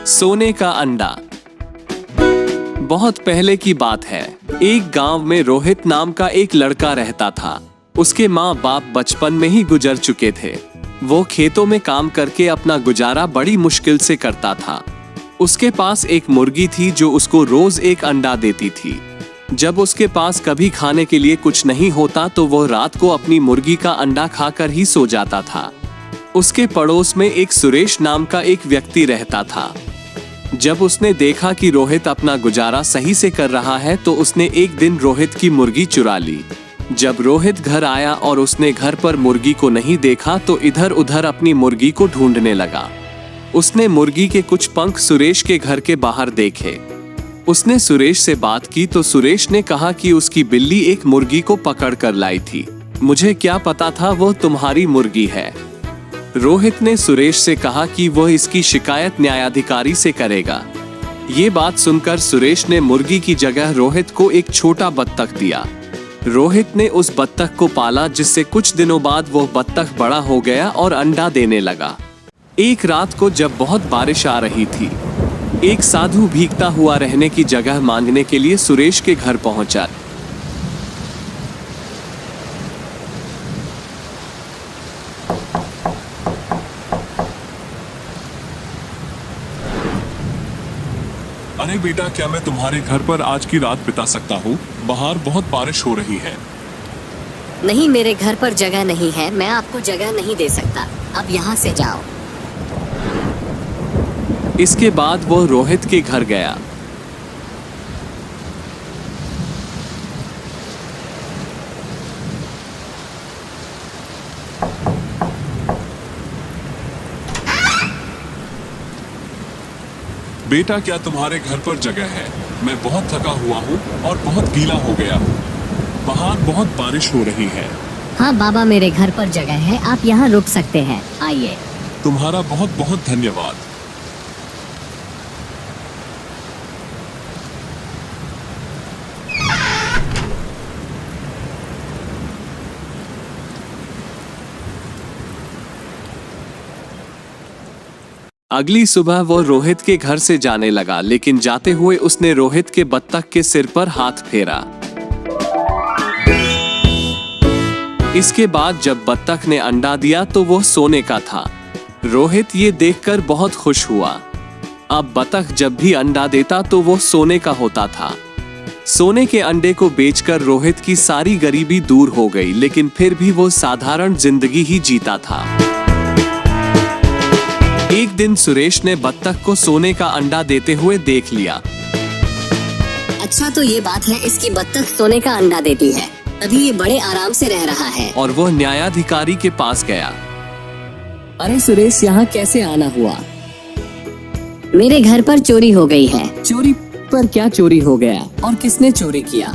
सोने का अंडा। बहुत पहले की बात है। एक गांव में रोहित नाम का एक लड़का रहता था। उसके माँ बाप बचपन में ही गुजर चुके थे। वो खेतों में काम करके अपना गुजारा बड़ी मुश्किल से करता था। उसके पास एक मुर्गी थी जो उसको रोज एक अंडा देती थी। जब उसके पास कभी खाने के लिए कुछ नहीं होता तो वो रात को अपनी मुर्गी का अंडा खाकर ही सो जाता था। उसके पड़ोस में एक सुरेश नाम का एक व्यक्ति रहता था। जब उसने देखा कि रोहित अपना गुजारा सही से कर रहा है तो उसने एक दिन रोहित की मुर्गी चुरा ली। जब रोहित घर आया और उसने घर पर मुर्गी को नहीं देखा तो इधर उधर अपनी मुर्गी को ढूंढने लगा। उसने मुर्गी के कुछ पंख सुरेश के घर के बाहर देखे। उसने सुरेश से बात की तो सुरेश ने कहा कि उसकी बिल्ली एक मुर्गी को पकड़ कर लाई थी। मुझे क्या पता था वो तुम्हारी मुर्गी है। रोहित ने सुरेश से कहा कि वह इसकी शिकायत न्यायाधिकारी से करेगा। ये बात सुनकर सुरेश ने मुर्गी की जगह रोहित को एक छोटा बत्तख दिया। रोहित ने उस बत्तख को पाला जिससे कुछ दिनों बाद वो बत्तख बड़ा हो गया और अंडा देने लगा। एक रात को जब बहुत बारिश आ रही थी, एक साधु भीगता हुआ रहने की जगह मांगने के लिए सुरेश के घर पहुंचा। अरे बेटा, क्या मैं तुम्हारे घर पर आज की रात बिता सकता हूँ? बाहर बहुत बारिश हो रही है। नहीं, मेरे घर पर जगह नहीं है। मैं आपको जगह नहीं दे सकता। अब यहाँ से जाओ। इसके बाद वो रोहित के घर गया। बेटा, क्या तुम्हारे घर पर जगह है? मैं बहुत थका हुआ हूँ और बहुत गीला हो गया हूँ। बाहर बहुत बारिश हो रही है। हाँ बाबा, मेरे घर पर जगह है। आप यहाँ रुक सकते हैं। आइए। तुम्हारा बहुत बहुत धन्यवाद। अगली सुबह वो रोहित के घर से जाने लगा, लेकिन जाते हुए उसने रोहित के बत्तख के सिर पर हाथ फेरा। इसके बाद जब बत्तख ने अंडा दिया तो वो सोने का था। रोहित ये देखकर बहुत खुश हुआ। अब बत्तख जब भी अंडा देता तो वो सोने का होता था। सोने के अंडे को बेचकर रोहित की सारी गरीबी दूर हो गई, लेकिन फिर भी वो साधारण जिंदगी ही जीता था। एक दिन सुरेश ने बत्तख को सोने का अंडा देते हुए देख लिया। अच्छा, तो ये बात है, इसकी बत्तख सोने का अंडा देती है, तभी ये बड़े आराम से रह रहा है। और वह न्यायाधिकारी के पास गया। अरे सुरेश, यहाँ कैसे आना हुआ? मेरे घर पर चोरी हो गई है। चोरी पर क्या चोरी हो गया और किसने चोरी किया?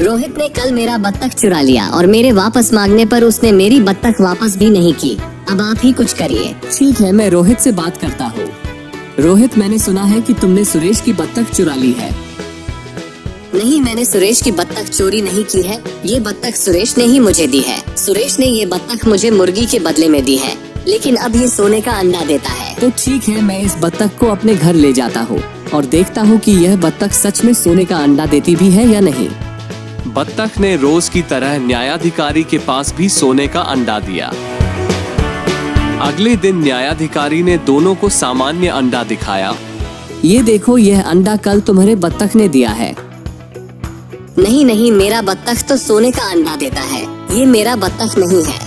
रोहित ने कल मेरा बत्तख चुरा लिया और मेरे वापस मांगने पर उसने मेरी बत्तख वापस भी नहीं की। अब आप ही कुछ करिए। ठीक है, मैं रोहित से बात करता हूँ। रोहित, मैंने सुना है कि तुमने सुरेश की बत्तख चुरा ली है। नहीं, मैंने सुरेश की बत्तख चोरी नहीं की है। ये बत्तख सुरेश ने ही मुझे दी है। सुरेश ने ये बत्तख मुझे मुर्गी के बदले में दी है, लेकिन अब ये सोने का अंडा देता है। तो ठीक है, मैं इस बत्तख को अपने घर ले जाता हूँ और देखता हूँ कि यह बत्तख सच में सोने का अंडा देती भी है या नहीं। बत्तख ने रोज की तरह न्यायाधिकारी के पास भी सोने का अंडा दिया। अगले दिन न्यायाधिकारी ने दोनों को सामान्य अंडा दिखाया। ये देखो, यह अंडा कल तुम्हारे बत्तख ने दिया है। नहीं नहीं, मेरा बत्तख तो सोने का अंडा देता है। ये मेरा बत्तख नहीं है।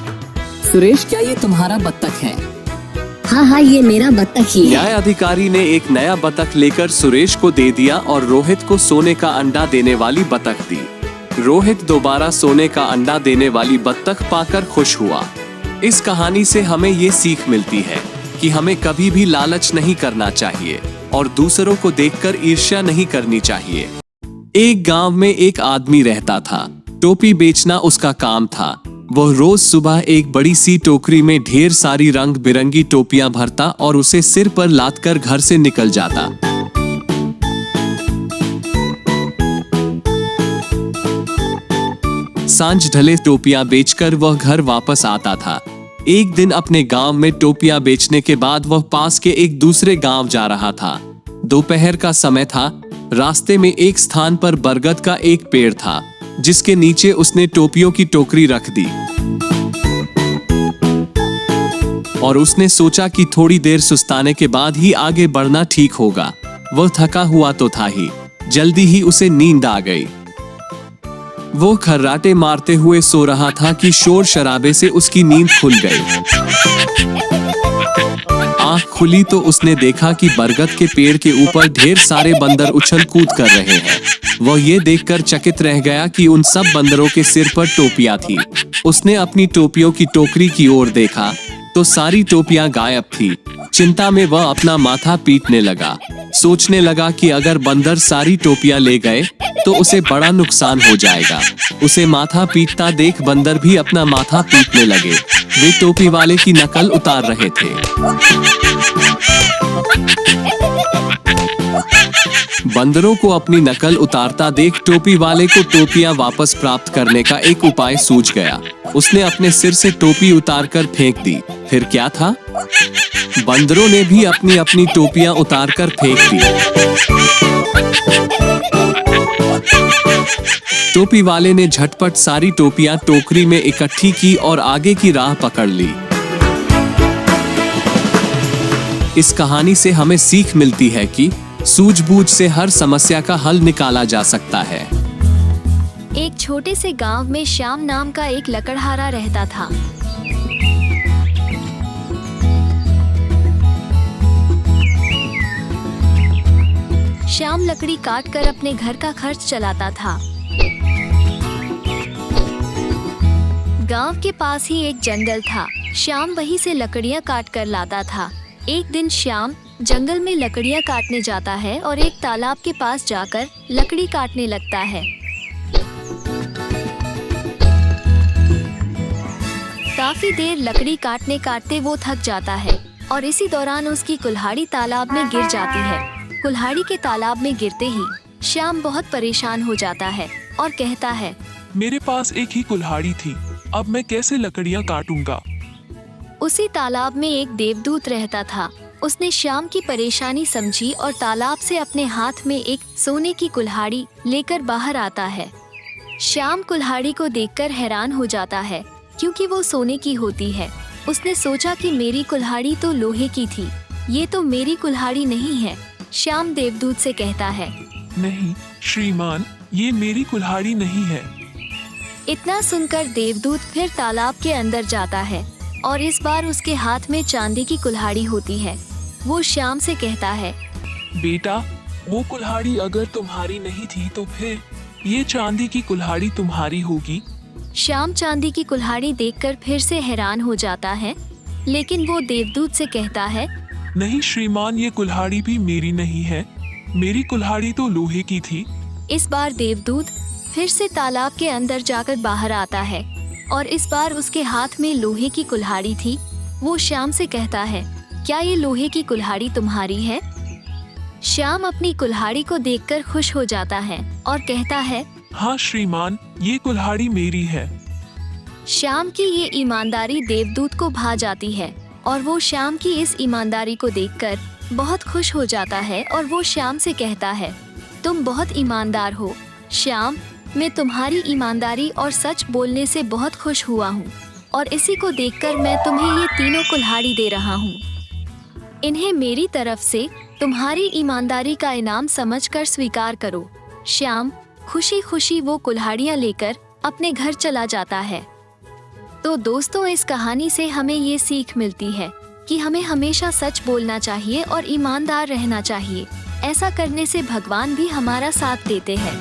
सुरेश, क्या ये तुम्हारा बत्तख है? हाँ हाँ, ये मेरा बत्तख ही है। न्यायाधिकारी ने एक नया बत्तख लेकर सुरेश को दे दिया और रोहित को सोने का अंडा देने वाली बत्तख दी। रोहित दोबारा सोने का अंडा देने वाली बत्तख पाकर खुश हुआ। इस कहानी से हमें ये सीख मिलती है कि हमें कभी भी लालच नहीं करना चाहिए और दूसरों को देखकर ईर्ष्या नहीं करनी चाहिए। एक गांव में एक आदमी रहता था। टोपी बेचना उसका काम था। वह रोज सुबह एक बड़ी सी टोकरी में ढेर सारी रंग बिरंगी टोपियां भरता और उसे सिर पर लादकर घर से निकल जाता। सांझ ढले टोपियां बेचकर वह घर वापस आता था। एक दिन अपने गांव में टोपियां बेचने के बाद वह पास के एक दूसरे गांव जा रहा था। दोपहर का समय था। रास्ते में एक स्थान पर बरगद का एक पेड़ था, जिसके नीचे उसने टोपियों की टोकरी रख दी और उसने सोचा कि थोड़ी देर सुस्ताने के बाद ही आगे बढ़ना ठीक होगा। वह थका हुआ तो था ही, जल्दी ही उसे नींद आ गई। वो खर्राटे मारते हुए सो रहा था कि शोर शराबे से उसकी नींद खुल गई। आंख खुली तो उसने देखा कि बरगद के पेड़ के ऊपर ढेर सारे बंदर उछल कूद कर रहे हैं। वह ये देखकर चकित रह गया कि उन सब बंदरों के सिर पर टोपियां थी। उसने अपनी टोपियों की टोकरी की ओर देखा तो सारी टोपियां गायब थी। चिंता में वह अपना माथा पीटने लगा। सोचने लगा कि अगर बंदर सारी टोपियां ले गए तो उसे बड़ा नुकसान हो जाएगा। उसे माथा पीटता देख बंदर भी अपना माथा पीटने लगे। वे टोपी वाले की नकल उतार रहे थे। बंदरों को अपनी नकल उतारता देख टोपी वाले को टोपियां वापस प्राप्त करने का एक उपाय सूझ गया। उसने अपने सिर से टोपी उतारकर फेंक दी। फिर क्या था? बंदरों ने भी अपनी अपनी टोपियां उतारकर फेंक दी। टोपी वाले ने झटपट सारी टोपियां टोकरी में इकट्ठी की और आगे की राह पकड़ ली। इस कहानी से हमें सीख मिलती है कि सूझबूझ से हर समस्या का हल निकाला जा सकता है। एक छोटे से गांव में श्याम नाम का एक लकड़हारा रहता था। श्याम लकड़ी काट कर अपने घर का खर्च चलाता था। गांव के पास ही एक जंगल था। श्याम वहीं से लकड़ियां काट कर लाता था। एक दिन श्याम जंगल में लकड़ियां काटने जाता है और एक तालाब के पास जाकर लकड़ी काटने लगता है। काफी देर लकड़ी काटने काटते वो थक जाता है और इसी दौरान उसकी कुल्हाड़ी तालाब में गिर जाती है। कुल्हाड़ी के तालाब में गिरते ही श्याम बहुत परेशान हो जाता है और कहता है, मेरे पास एक ही कुल्हाड़ी थी, अब मैं कैसे लकड़ियां काटूंगा। उसी तालाब में एक देवदूत रहता था। उसने श्याम की परेशानी समझी और तालाब से अपने हाथ में एक सोने की कुल्हाड़ी लेकर बाहर आता है। श्याम कुल्हाड़ी को देखकर हैरान हो जाता है क्योंकि वो सोने की होती है। उसने सोचा कि मेरी कुल्हाड़ी तो लोहे की थी, ये तो मेरी कुल्हाड़ी नहीं है। श्याम देवदूत से कहता है, नहीं श्रीमान, ये मेरी कुल्हाड़ी नहीं है। इतना सुनकर देवदूत फिर तालाब के अंदर जाता है और इस बार उसके हाथ में चांदी की कुल्हाड़ी होती है। वो श्याम से कहता है, बेटा, वो कुल्हाड़ी अगर तुम्हारी नहीं थी तो फिर ये चांदी की कुल्हाड़ी तुम्हारी होगी। श्याम चांदी की कुल्हाड़ी देखकर फिर से हैरान हो जाता है, लेकिन वो देवदूत से कहता है, नहीं श्रीमान, ये कुल्हाड़ी भी मेरी नहीं है, मेरी कुल्हाड़ी तो लोहे की थी। इस बार देवदूत फिर से तालाब के अंदर जाकर बाहर आता है और इस बार उसके हाथ में लोहे की कुल्हाड़ी थी। वो श्याम से कहता है, क्या ये लोहे की कुल्हाड़ी तुम्हारी है? श्याम अपनी कुल्हाड़ी को देखकर खुश हो जाता है और कहता है, हाँ श्रीमान, ये कुल्हाड़ी मेरी है। श्याम की ये ईमानदारी देवदूत को भा जाती है और वो श्याम की इस ईमानदारी को देखकर बहुत खुश हो जाता है और वो श्याम से कहता है, तुम बहुत ईमानदार हो श्याम, मैं तुम्हारी ईमानदारी और सच बोलने से बहुत खुश हुआ हूँ और इसी को देखकर मैं तुम्हें ये तीनों कुल्हाड़ी दे रहा हूँ। इन्हें मेरी तरफ से तुम्हारी ईमानदारी का इनाम समझकर स्वीकार करो। श्याम खुशी खुशी वो कुल्हाड़ियाँ लेकर अपने घर चला जाता है। तो दोस्तों, इस कहानी से हमें ये सीख मिलती है कि हमें हमेशा सच बोलना चाहिए और ईमानदार रहना चाहिए। ऐसा करने से भगवान भी हमारा साथ देते हैं।